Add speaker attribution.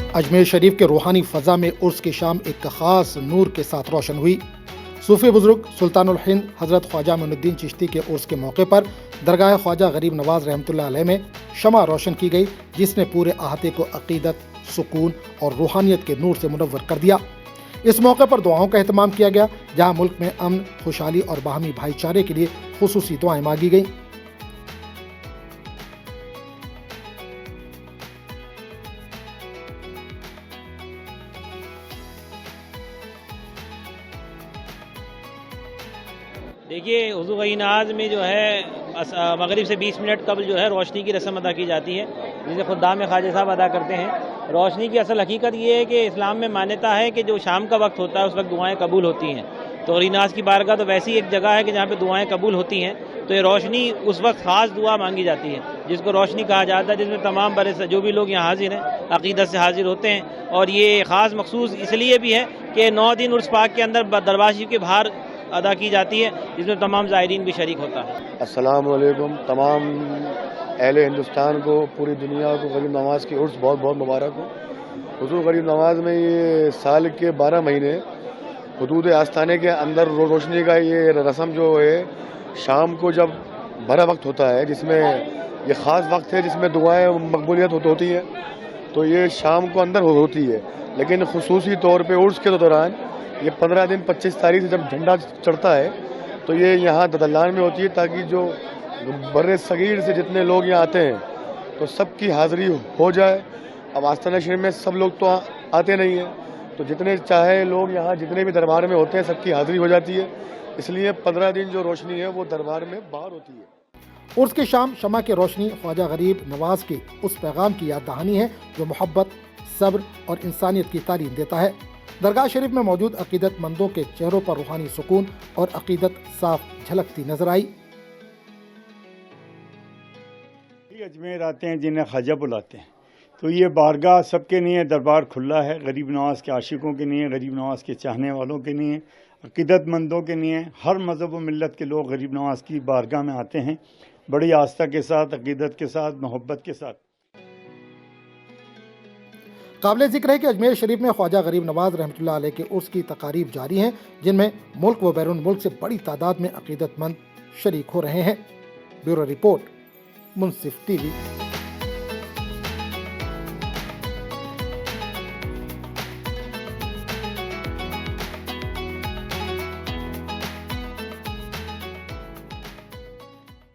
Speaker 1: अजमेर शरीफ के रूहानी फ़ज़ा में उर्स की शाम एक ख़ास नूर के साथ रोशन हुई। सूफ़ी बुज़ुर्ग सुल्तानुल हिंद हज़रत ख्वाजा मोइनुद्दीन चिश्ती के उर्स के मौके पर दरगाह ख्वाजा गरीब नवाज रहमतुल्लाह अलैह में शमा रोशन की गई, जिसने पूरे अहाते को अक़ीदत, सुकून और रूहानियत के नूर से मुनव्वर कर दिया। इस मौके पर दुआओं का एहतमाम किया गया, जहाँ मुल्क में अमन, खुशहाली और बाहमी भाईचारे के लिए खुसूसी दुआएं मांगी गईं।
Speaker 2: देखिए, हुज़ूर गरीब नवाज़ में जो है मगरिब से 20 मिनट कबल जो है रोशनी की रस्म अदा की जाती है, जिसे खुद्दाम ख्वाजा साहब अदा करते हैं। रोशनी की असल हकीकत ये है कि इस्लाम में मान्यता है कि जो शाम का वक्त होता है उस वक्त दुआएं कबूल होती हैं। तो गरीब नवाज़ की बारगाह तो वैसी एक जगह है कि जहाँ पे दुआएं कबूल होती हैं। तो ये रोशनी उस वक्त ख़ास दुआ मांगी जाती है जिसको रोशनी कहा जाता है, जिसमें तमाम बड़े जो भी लोग यहाँ हाजिर हैं अक़ीदत से हाजिर होते हैं। और ये ख़ास मखसूस इसलिए भी है कि 9 दिन उर्स पाक के अंदर दरबार शरीफ के बाहर अदा की जाती है, जिसमें तमाम ज़ायरीन भी शरीक होता है।
Speaker 3: अस्सलाम वालेकुम। तमाम अहले हिंदुस्तान को, पूरी दुनिया को गरीब नवाज़ की उर्स बहुत बहुत मुबारक हो। हुज़ूर गरीब नवाज़ में ये साल के 12 महीने हुदूद आस्ताने के अंदर रोशनी का ये रस्म जो है, शाम को जब भरा वक्त होता है, जिसमें ये ख़ास वक्त है जिसमें दुआएं मकबूलियत होती है, तो ये शाम को अंदर होती है। लेकिन खुसूसी तौर पे उर्स के दौरान ये 15 दिन 25 तारीख से जब झंडा चढ़ता है तो ये यहाँ ददल्लान में होती है, ताकि जो बर्रे सगीर से जितने लोग यहाँ आते हैं तो सबकी हाज़िरी हो जाए। अब आस्ताना शरीफ में सब लोग तो आते नहीं हैं, तो जितने चाहे लोग यहाँ जितने भी दरबार में होते हैं सबकी हाज़िरी हो जाती है। इसलिए 15 दिन जो रोशनी है वो दरबार में बाहर होती है।
Speaker 1: उर्स की शाम शमा की रोशनी ख्वाजा गरीब नवाज के उस पैगाम की याद दहानी है जो मोहब्बत, सब्र और इंसानियत की तालीम देता है। दरगाह शरीफ में मौजूद अक़ीदतमंदों के चेहरों पर रूहानी सुकून और अक़ीदत साफ झलकती नजर आई।
Speaker 4: अजमेर आते हैं जिन्हें ख्वाजा बुलाते हैं, तो ये बारगाह सबके लिए दरबार खुला है। गरीब नवाज़ के आशिकों के लिए, गरीब नवाज़ के चाहने वालों के लिए, अक़ीदतमंदों के लिए, हर मज़हब व मिल्लत के लोग गरीब नवाज़ की बारगाह में आते हैं, बड़ी आस्था के साथ, अक़ीदत के साथ, मोहब्बत के साथ।
Speaker 1: काबिल ज़िक्र है कि अजमेर शरीफ में ख्वाजा गरीब नवाज रहमतुल्लाह अलैह के उर्स की तकारीब जारी हैं, जिनमें मुल्क व बैरून मुल्क से बड़ी तादाद में अक़ीदतमंद शरीक हो रहे हैं। ब्यूरो रिपोर्ट, मुंसिफ टीवी।